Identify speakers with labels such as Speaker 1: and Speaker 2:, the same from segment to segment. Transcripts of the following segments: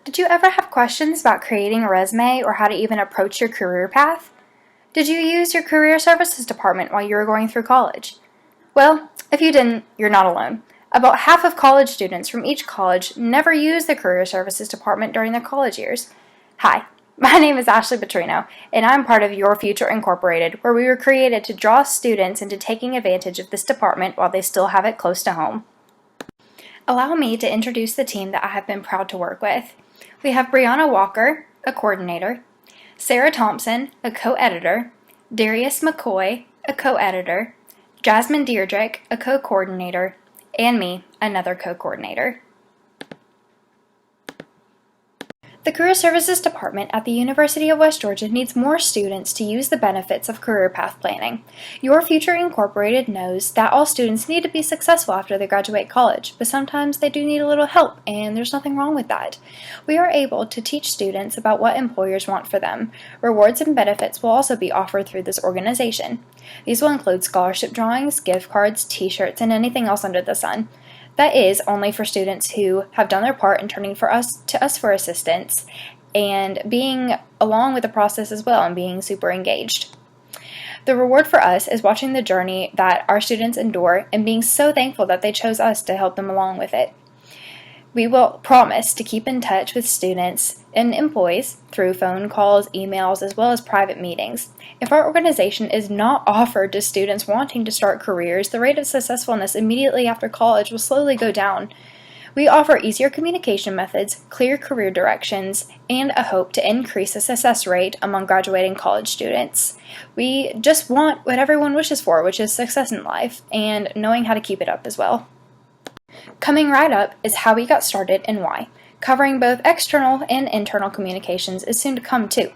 Speaker 1: Did you ever have questions about creating a resume or how to even approach your career path? Did you use your career services department while you were going through college? Well, if you didn't, you're not alone. About half of college students from each college never use the career services department during their college years. Hi, my name is Ashley Petrino, and I'm part of Your Future Incorporated, where we were created to draw students into taking advantage of this department while they still have it close to home. Allow me to introduce the team that I have been proud to work with. We have Brianna Walker, a coordinator, Sarah Thompson, a co-editor, Darius McCoy, a co-editor, Jasmine Deirdrick, a co-coordinator, and me, another co-coordinator. The Career Services Department at the University of West Georgia needs more students to use the benefits of career path planning. Your Future Incorporated knows that all students need to be successful after they graduate college, but sometimes they do need a little help, and there's nothing wrong with that. We are able to teach students about what employers want for them. Rewards and benefits will also be offered through this organization. These will include scholarship drawings, gift cards, t-shirts, and anything else under the sun. That is only for students who have done their part in turning to us for assistance and being along with the process as well and being super engaged. The reward for us is watching the journey that our students endure and being so thankful that they chose us to help them along with it. We will promise to keep in touch with students and employees through phone calls, emails, as well as private meetings. If our organization is not offered to students wanting to start careers, the rate of successfulness immediately after college will slowly go down. We offer easier communication methods, clear career directions, and a hope to increase the success rate among graduating college students. We just want what everyone wishes for, which is success in life, and knowing how to keep it up as well. Coming right up is how we got started and why. Covering both external and internal communications is soon to come too.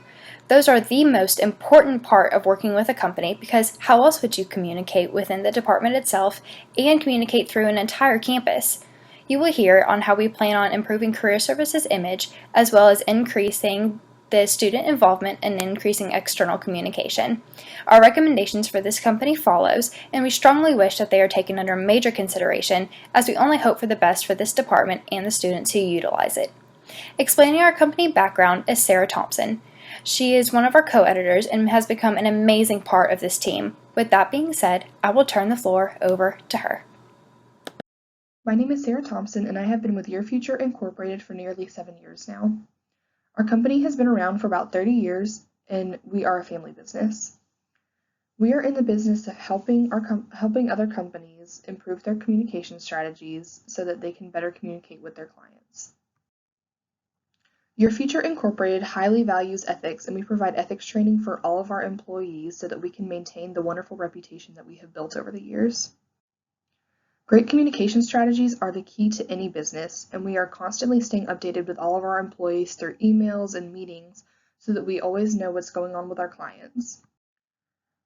Speaker 1: Those are the most important part of working with a company because how else would you communicate within the department itself and communicate through an entire campus? You will hear on how we plan on improving Career Services image as well as increasing the student involvement and increasing external communication. Our recommendations for this company follows, and we strongly wish that they are taken under major consideration as we only hope for the best for this department and the students who utilize it. Explaining our company background is Sarah Thompson. She is one of our co-editors and has become an amazing part of this team. With that being said, I will turn the floor over to her.
Speaker 2: My name is Sarah Thompson, and I have been with Your Future Incorporated for nearly 7 years now. Our company has been around for about 30 years, and we are a family business. We are in the business of helping other companies improve their communication strategies so that they can better communicate with their clients. Your Future Incorporated highly values ethics, and we provide ethics training for all of our employees so that we can maintain the wonderful reputation that we have built over the years. Great communication strategies are the key to any business, and we are constantly staying updated with all of our employees through emails and meetings so that we always know what's going on with our clients.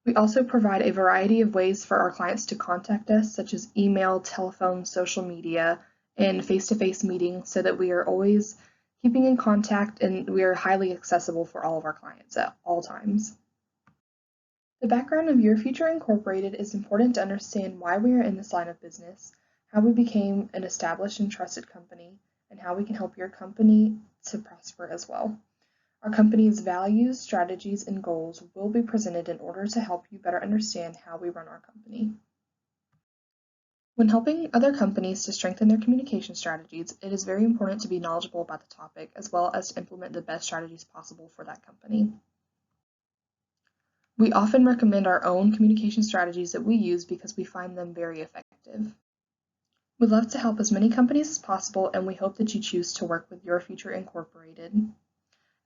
Speaker 2: We also provide a variety of ways for our clients to contact us, such as email, telephone, social media, and face-to-face meetings so that we are always keeping in contact and we are highly accessible for all of our clients at all times. The background of Your Future Incorporated is important to understand why we are in this line of business, how we became an established and trusted company, and how we can help your company to prosper as well. Our company's values, strategies, and goals will be presented in order to help you better understand how we run our company. When helping other companies to strengthen their communication strategies, it is very important to be knowledgeable about the topic as well as to implement the best strategies possible for that company. We often recommend our own communication strategies that we use because we find them very effective. We'd love to help as many companies as possible, and we hope that you choose to work with Your Future Incorporated.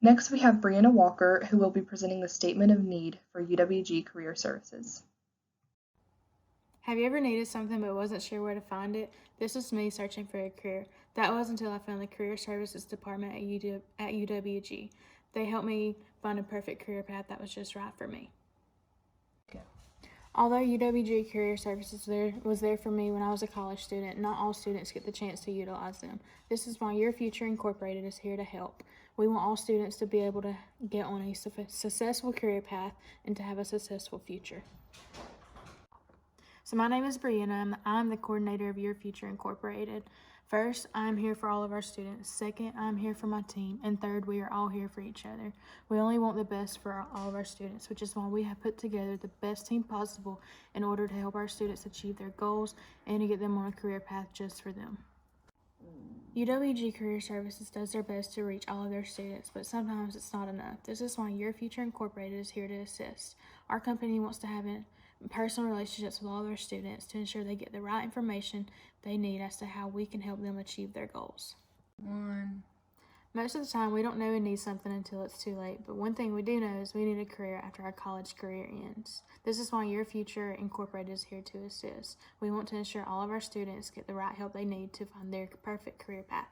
Speaker 2: Next, we have Brianna Walker, who will be presenting the Statement of Need for UWG Career Services.
Speaker 3: Have you ever needed something but wasn't sure where to find it? This was me searching for a career. That was until I found the Career Services Department at UWG. They helped me find a perfect career path that was just right for me. Although UWG Career Services was there for me when I was a college student, not all students get the chance to utilize them. This is why Your Future Incorporated is here to help. We want all students to be able to get on a successful career path and to have a successful future. So my name is Brianna, and I'm the coordinator of Your Future Incorporated. First, I'm here for all of our students. Second, I'm here for my team. And third, we are all here for each other. We only want the best for all of our students, which is why we have put together the best team possible in order to help our students achieve their goals and to get them on a career path just for them. UWG Career Services does their best to reach all of their students, but sometimes it's not enough. This is why Your Future Incorporated is here to assist. Our company wants to have personal relationships with all of their students to ensure they get the right information they need as to how we can help them achieve their goals. Most of the time, we don't know we need something until it's too late, but one thing we do know is we need a career after our college career ends. This is why Your Future Incorporated is here to assist. We want to ensure all of our students get the right help they need to find their perfect career path.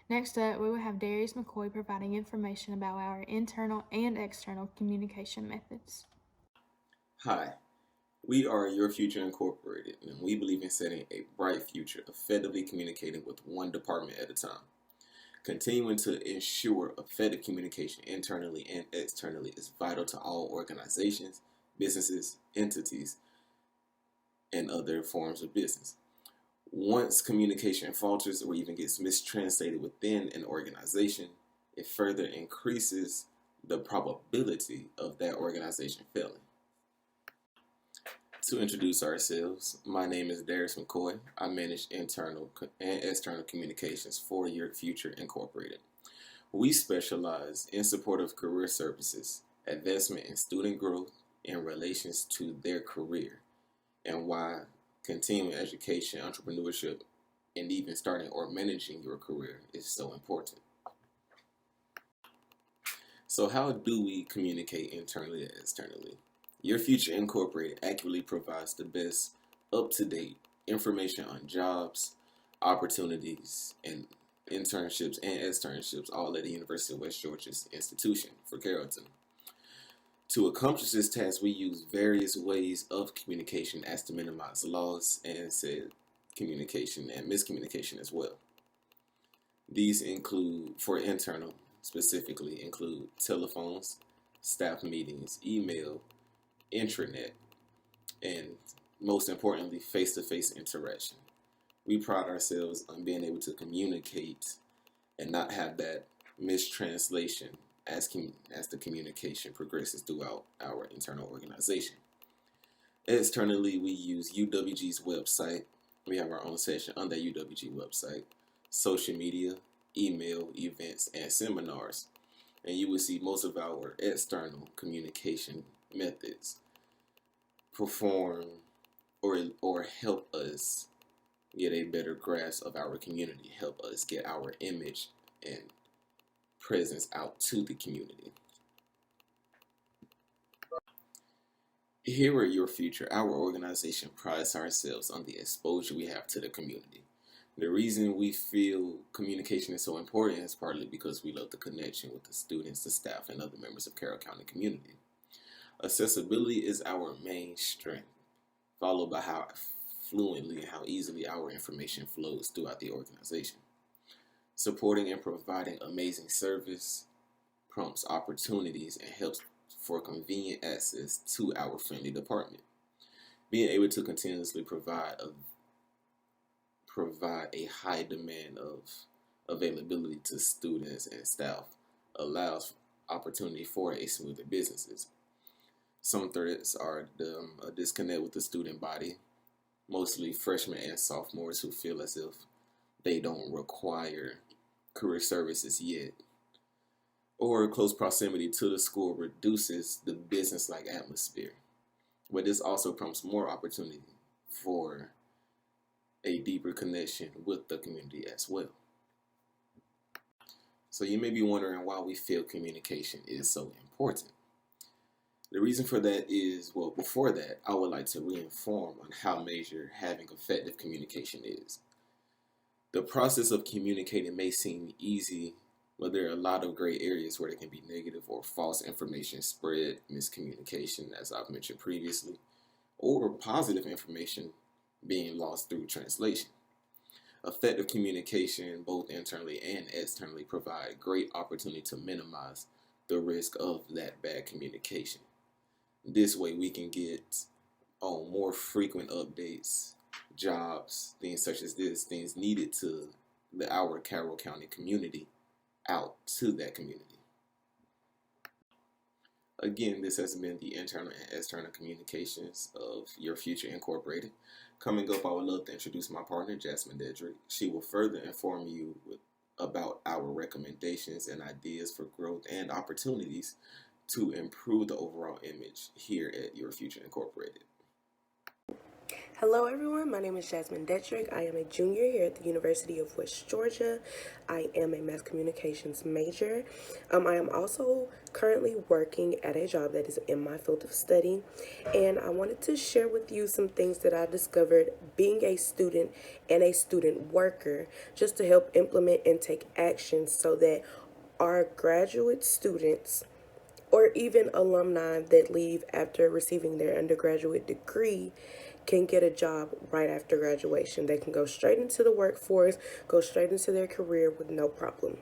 Speaker 3: Next up, we will have Darius McCoy providing information about our internal and external communication methods.
Speaker 4: Hi, we are Your Future Incorporated, and we believe in setting a bright future, effectively communicating with one department at a time. Continuing to ensure effective communication internally and externally is vital to all organizations, businesses, entities, and other forms of business. Once communication falters or even gets mistranslated within an organization, it further increases the probability of that organization failing. To introduce ourselves, my name is Darius McCoy. I manage internal and external communications for Your Future Incorporated. We specialize in support of career services, advancement in student growth in relations to their career, and why continuing education, entrepreneurship, and even starting or managing your career is so important. So how do we communicate internally and externally? Your Future Incorporated accurately provides the best up-to-date information on jobs, opportunities, and internships and externships, all at the University of West Georgia's institution for Carrollton. To accomplish this task, we use various ways of communication as to minimize loss and said communication and miscommunication as well. These include, for internal specifically, include telephones, staff meetings, email, intranet, and most importantly, face-to-face interaction. We pride ourselves on being able to communicate and not have that mistranslation as the communication progresses throughout our internal organization. Externally, we use UWG's website. We have our own section on the UWG website, social media, email, events, and seminars. And you will see most of our external communication methods perform or help us get a better grasp of our community, help us get our image and presence out to the community. Here at Your Future, our organization prides ourselves on the exposure we have to the community. The reason we feel communication is so important is partly because we love the connection with the students, the staff, and other members of Carroll County community. Accessibility is our main strength, followed by how fluently and how easily our information flows throughout the organization. Supporting and providing amazing service prompts opportunities and helps for convenient access to our friendly department. Being able to continuously provide a high demand of availability to students and staff allows opportunity for a smoother businesses. Some threats are a disconnect with the student body, mostly freshmen and sophomores who feel as if they don't require career services yet. Or close proximity to the school reduces the business-like atmosphere, but this also prompts more opportunity for a deeper connection with the community as well. So you may be wondering why we feel communication is so important. The reason for that is, well, before that, I would like to reinform on how major having effective communication is. The process of communicating may seem easy, but there are a lot of gray areas where there can be negative or false information spread, miscommunication, as I've mentioned previously, or positive information being lost through translation. Effective communication, both internally and externally, provide great opportunity to minimize the risk of that bad communication. This way we can get on more frequent updates, jobs, things such as this, things needed to our Carroll County community out to that community. Again, this has been the internal and external communications of Your Future Incorporated. Coming up, I would love to introduce my partner, Jasmine Dedrick. She will further inform you about our recommendations and ideas for growth and opportunities to improve the overall image here at Your Future Incorporated.
Speaker 5: Hello everyone, my name is Jasmine Detrick. I am a junior here at the University of West Georgia. I am a mass communications major. I am also currently working at a job that is in my field of study, and I wanted to share with you some things that I discovered being a student and a student worker, just to help implement and take action so that our graduate students or even alumni that leave after receiving their undergraduate degree can get a job right after graduation. They can go straight into the workforce, go straight into their career with no problem.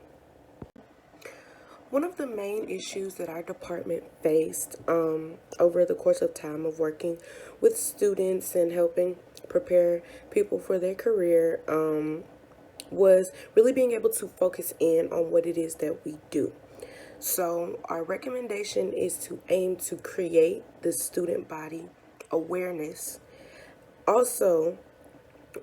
Speaker 5: One of the main issues that our department faced over the course of time of working with students and helping prepare people for their career was really being able to focus in on what it is that we do. So our recommendation is to aim to create the student body awareness. Also,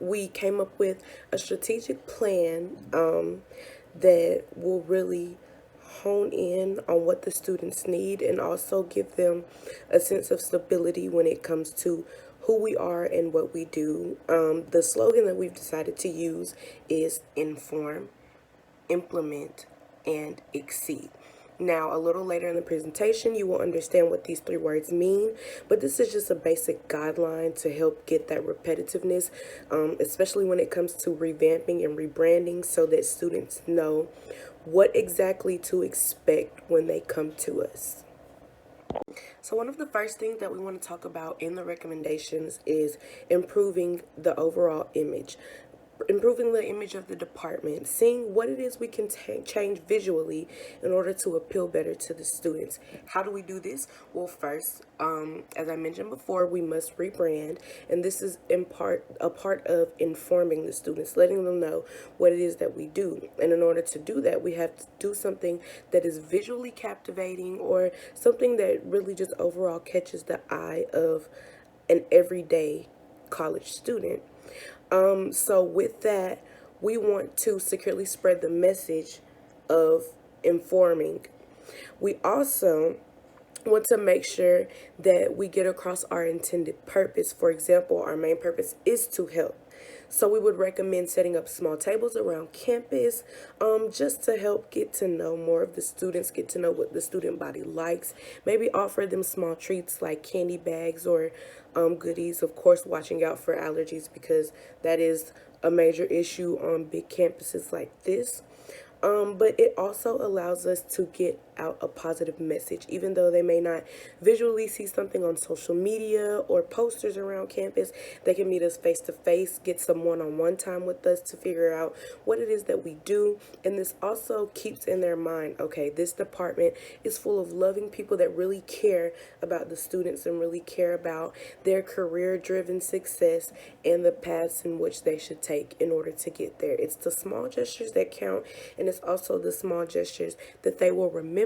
Speaker 5: we came up with a strategic plan that will really hone in on what the students need and also give them a sense of stability when it comes to who we are and what we do. The slogan that we've decided to use is inform, implement, and exceed. Now, a little later in the presentation, you will understand what these three words mean, but this is just a basic guideline to help get that repetitiveness, especially when it comes to revamping and rebranding, so that students know what exactly to expect when they come to us. So one of the first things that we want to talk about in the recommendations is improving the overall image. Improving the image of the department, seeing what it is we can change visually in order to appeal better to the students. How do we do this? Well, first, as I mentioned before, we must rebrand, and this is a part of informing the students, letting them know what it is that we do. And in order to do that, we have to do something that is visually captivating, or something that really just overall catches the eye of an everyday college student. So with that, we want to securely spread the message of informing. We also want to make sure that we get across our intended purpose. For example, our main purpose is to help. So we would recommend setting up small tables around campus, just to help get to know more of the students, get to know what the student body likes. Maybe offer them small treats like candy bags or goodies. Of course, watching out for allergies, because that is a major issue on big campuses like this. But it also allows us to get out a positive message, even though they may not visually see something on social media or posters around campus. They can meet us face to face, get some one-on-one time with us to figure out what it is that we do. And this also keeps in their mind, okay, this department is full of loving people that really care about the students and really care about their career-driven success and the paths in which they should take in order to get there. It's the small gestures that count, and it's also the small gestures that they will remember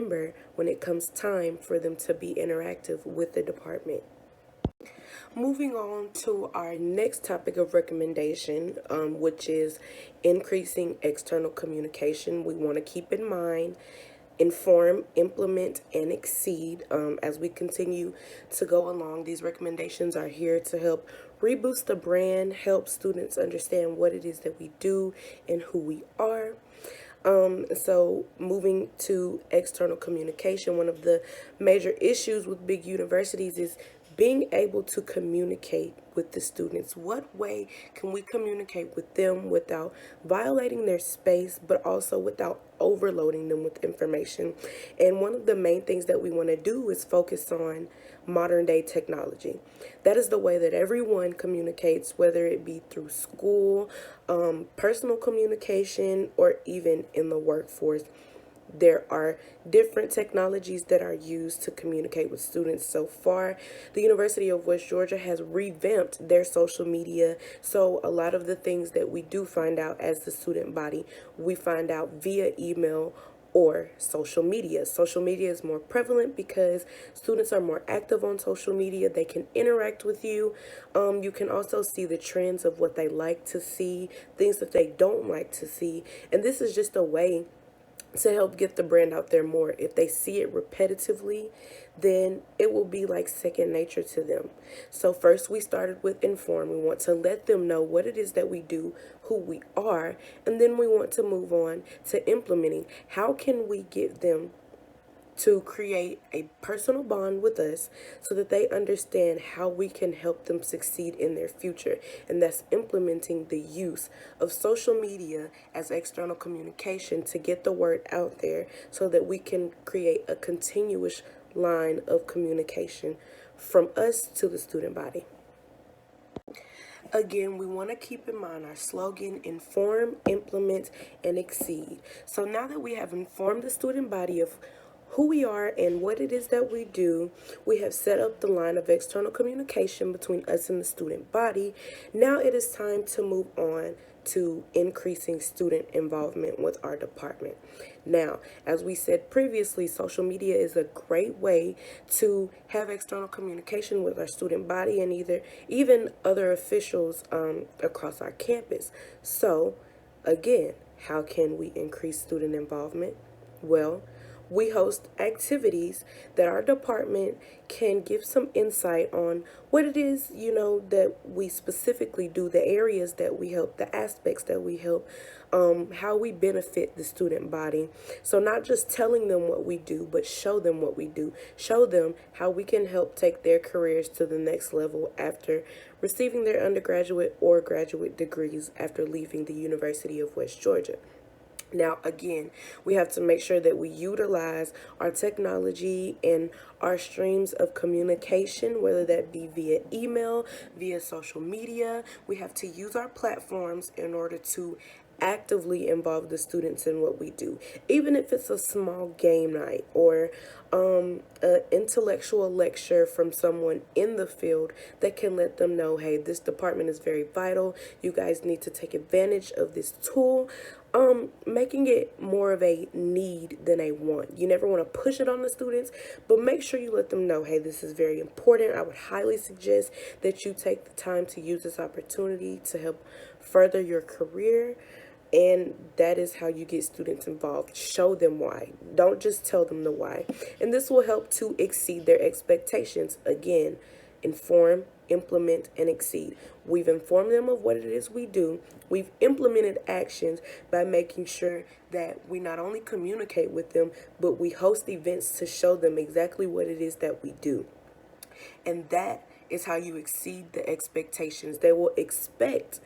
Speaker 5: when it comes time for them to be interactive with the department. Moving on to our next topic of recommendation, which is increasing external communication. We want to keep in mind inform, implement, and exceed. As we continue to go along, these recommendations are here to help reboost the brand, help students understand what it is that we do and who we are. So moving to external communication, one of the major issues with big universities is being able to communicate with the students. What way can we communicate with them without violating their space, but also without overloading them with information? And one of the main things that we want to do is focus on modern day technology. That is the way that everyone communicates, whether it be through school, personal communication, or even in the workforce. There are different technologies that are used to communicate with students so far. The University of West Georgia has revamped their social media. So a lot of the things that we do find out as the student body, we find out via email or social media. Social media is more prevalent because students are more active on social media. They can interact with you. You can also see the trends of what they like to see, things that they don't like to see. And this is just a way to help get the brand out there more. If they see it repetitively, then it will be like second nature to them. So first we started with inform. We want to let them know what it is that we do, who we are, and then we want to move on to implementing. How can we get them to create a personal bond with us so that they understand how we can help them succeed in their future? And that's implementing the use of social media as external communication to get the word out there so that we can create a continuous line of communication from us to the student body. Again, we want to keep in mind our slogan, inform, implement, and exceed. So now that we have informed the student body of who we are and what it is that we do, we have set up the line of external communication between us and the student body. Now it is time to move on to increasing student involvement with our department. Now, as we said previously, social media is a great way to have external communication with our student body and even other officials across our campus. So, again, how can we increase student involvement? Well, we host activities that our department can give some insight on what it is, that we specifically do, the areas that we help, the aspects that we help, how we benefit the student body. So not just telling them what we do, but show them what we do. Show them how we can help take their careers to the next level after receiving their undergraduate or graduate degrees after leaving the University of West Georgia. Now, again, we have to make sure that we utilize our technology and our streams of communication, whether that be via email, via social media. We have to use our platforms in order to actively involve the students in what we do, even if it's a small game night or an intellectual lecture from someone in the field that can let them know, hey, this department is very vital. You guys need to take advantage of this tool. Making it more of a need than a want. You never want to push it on the students, but make sure you let them know, hey, this is very important. I would highly suggest that you take the time to use this opportunity to help further your career. And that is how you get students involved. Show them why. Don't just tell them the why. And this will help to exceed their expectations. Again, inform, implement, and exceed. We've informed them of what it is we do. We've implemented actions by making sure that we not only communicate with them, but we host events to show them exactly what it is that we do. And that is how you exceed the expectations. They will expect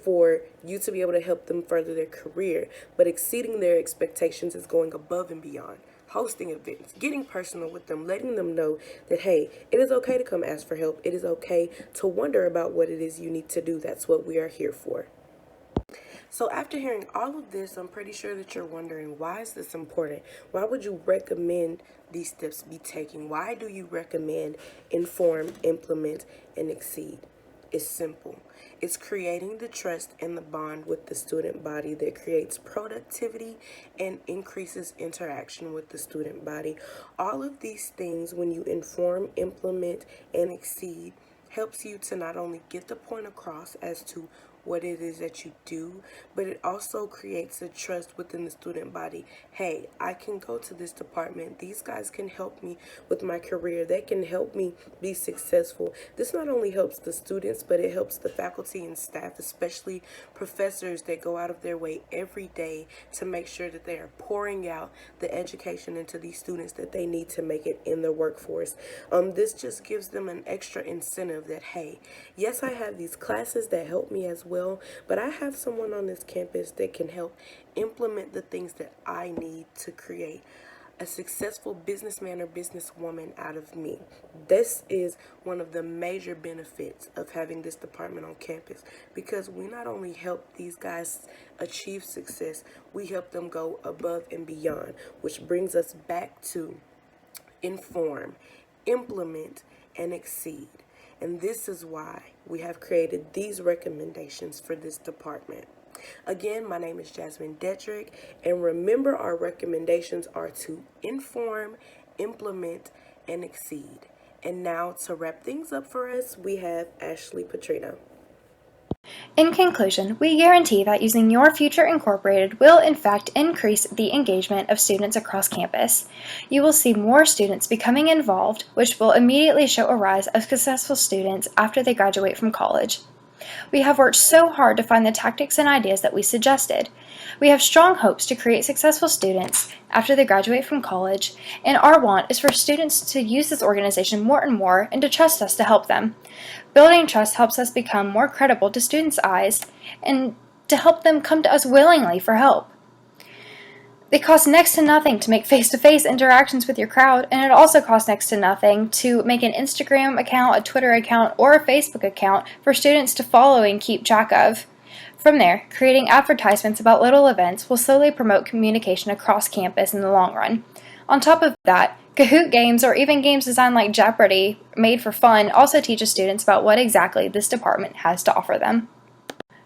Speaker 5: for you to be able to help them further their career, but exceeding their expectations is going above and beyond. Hosting events, getting personal with them, letting them know that, hey, it is okay to come ask for help. It is okay to wonder about what it is you need to do. That's what we are here for. So after hearing all of this, I'm pretty sure that you're wondering, why is this important? Why would you recommend these steps be taken? Why do you recommend inform, implement, and exceed? It's simple. It's creating the trust and the bond with the student body that creates productivity and increases interaction with the student body. All of these things, when you inform, implement, and exceed, helps you to not only get the point across as to what it is that you do, but it also creates a trust within the student body. Hey, I can go to this department. These guys can help me with my career. They can help me be successful. This not only helps the students, but it helps the faculty and staff, especially professors that go out of their way every day to make sure that they are pouring out the education into these students that they need to make it in the workforce. This just gives them an extra incentive that, hey, yes, I have these classes that help me as well, but I have someone on this campus that can help implement the things that I need to create a successful businessman or businesswoman out of me. This is one of the major benefits of having this department on campus, because we not only help these guys achieve success, we help them go above and beyond, which brings us back to inform, implement, and exceed. And this is why we have created these recommendations for this department. Again, my name is Jasmine Detrick, and remember, our recommendations are to inform, implement, and exceed. And now, to wrap things up for us, we have Ashley Petrino.
Speaker 1: In conclusion, we guarantee that using Your Future Incorporated will in fact increase the engagement of students across campus. You will see more students becoming involved, which will immediately show a rise of successful students after they graduate from college. We have worked so hard to find the tactics and ideas that we suggested. We have strong hopes to create successful students after they graduate from college, and our want is for students to use this organization more and more and to trust us to help them. Building trust helps us become more credible to students' eyes and to help them come to us willingly for help. It costs next to nothing to make face-to-face interactions with your crowd, and it also costs next to nothing to make an Instagram account, a Twitter account, or a Facebook account for students to follow and keep track of. From there, creating advertisements about little events will slowly promote communication across campus in the long run. On top of that, Kahoot games or even games designed like Jeopardy, made for fun, also teaches students about what exactly this department has to offer them.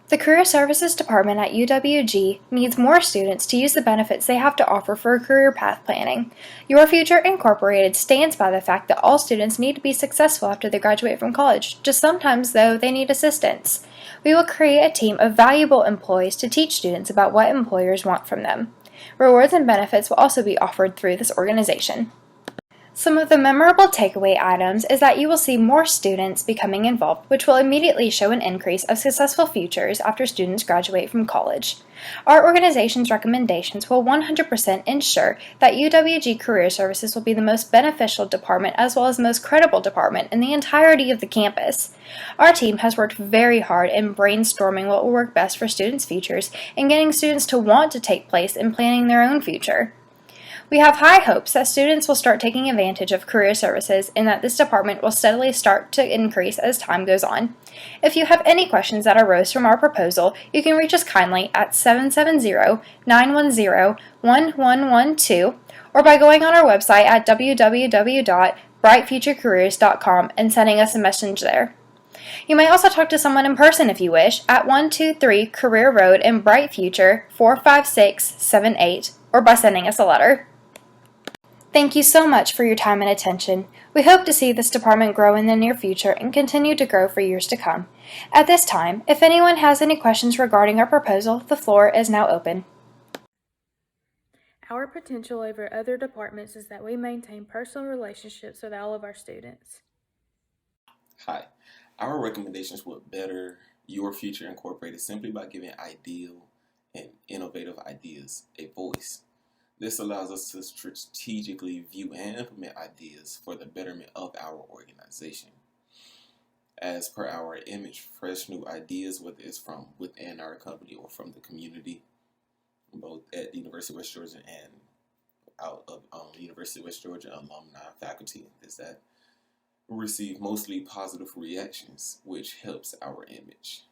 Speaker 1: The Career Services Department at UWG needs more students to use the benefits they have to offer for career path planning. Your Future Incorporated stands by the fact that all students need to be successful after they graduate from college, just sometimes, though, they need assistance. We will create a team of valuable employees to teach students about what employers want from them. Rewards and benefits will also be offered through this organization. Some of the memorable takeaway items is that you will see more students becoming involved, which will immediately show an increase of successful futures after students graduate from college. Our organization's recommendations will 100% ensure that UWG Career Services will be the most beneficial department as well as the most credible department in the entirety of the campus. Our team has worked very hard in brainstorming what will work best for students' futures and getting students to want to take place in planning their own future. We have high hopes that students will start taking advantage of career services and that this department will steadily start to increase as time goes on. If you have any questions that arose from our proposal, you can reach us kindly at 770-910-1112 or by going on our website at www.brightfuturecareers.com and sending us a message there. You may also talk to someone in person if you wish at 123 Career Road in Bright Future 45678 or by sending us a letter. Thank you so much for your time and attention. We hope to see this department grow in the near future and continue to grow for years to come. At this time, if anyone has any questions regarding our proposal, the floor is now open.
Speaker 3: Our potential over other departments is that we maintain personal relationships with all of our students.
Speaker 4: Hi. Our recommendations would better Your Future Incorporated simply by giving ideal and innovative ideas a voice. This allows us to strategically view and implement ideas for the betterment of our organization. As per our image, fresh new ideas, whether it's from within our company or from the community, both at the University of West Georgia and out of University of West Georgia alumni faculty, is that we receive mostly positive reactions, which helps our image.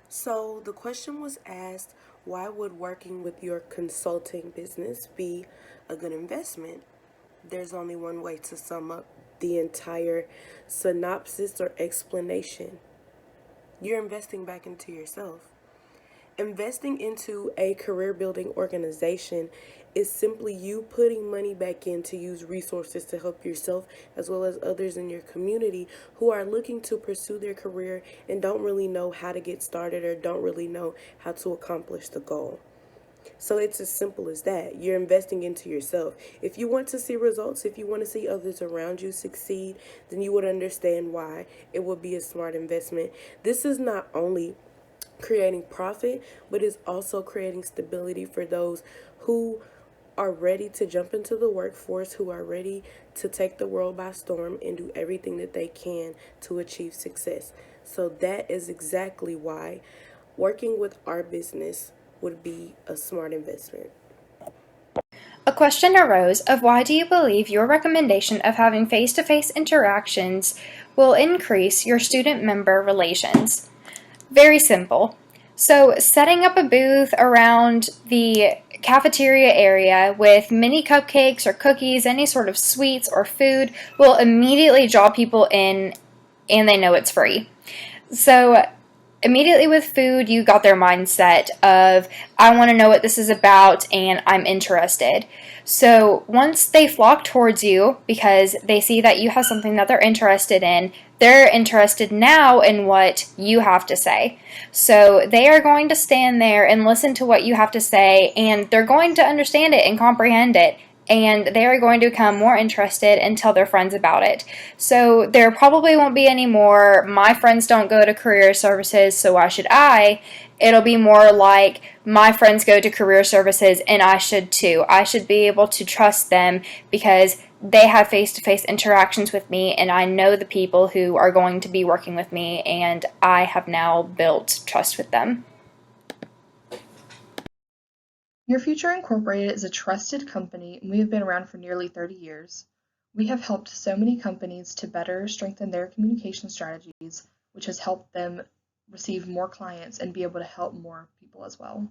Speaker 5: So the question was asked, why would working with your consulting business be a good investment? There's only one way to sum up the entire synopsis or explanation. You're investing back into yourself. Investing into a career building organization is simply you putting money back in to use resources to help yourself as well as others in your community who are looking to pursue their career and don't really know how to get started or don't really know how to accomplish the goal. So it's as simple as that. You're investing into yourself. If you want to see results, if you want to see others around you succeed, then you would understand why it would be a smart investment. This is not only creating profit, but is also creating stability for those who are ready to jump into the workforce, who are ready to take the world by storm and do everything that they can to achieve success. So that is exactly why working with our business would be a smart investment.
Speaker 1: A question arose of why do you believe your recommendation of having face-to-face interactions will increase your student-member relations? Very simple. So, setting up a booth around the cafeteria area with mini cupcakes or cookies, any sort of sweets or food, will immediately draw people in and they know it's free. So, immediately with food, you got their mindset of, I want to know what this is about and I'm interested. So once they flock towards you because they see that you have something that they're interested now in what you have to say. So they are going to stand there and listen to what you have to say, and they're going to understand it and comprehend it. And they are going to become more interested and tell their friends about it. So there probably won't be any more, my friends don't go to career services, so why should I? It'll be more like, my friends go to career services and I should too. I should be able to trust them because they have face-to-face interactions with me and I know the people who are going to be working with me and I have now built trust with them.
Speaker 2: Your Future Incorporated is a trusted company, and we have been around for nearly 30 years. We have helped so many companies to better strengthen their communication strategies, which has helped them receive more clients and be able to help more people as well.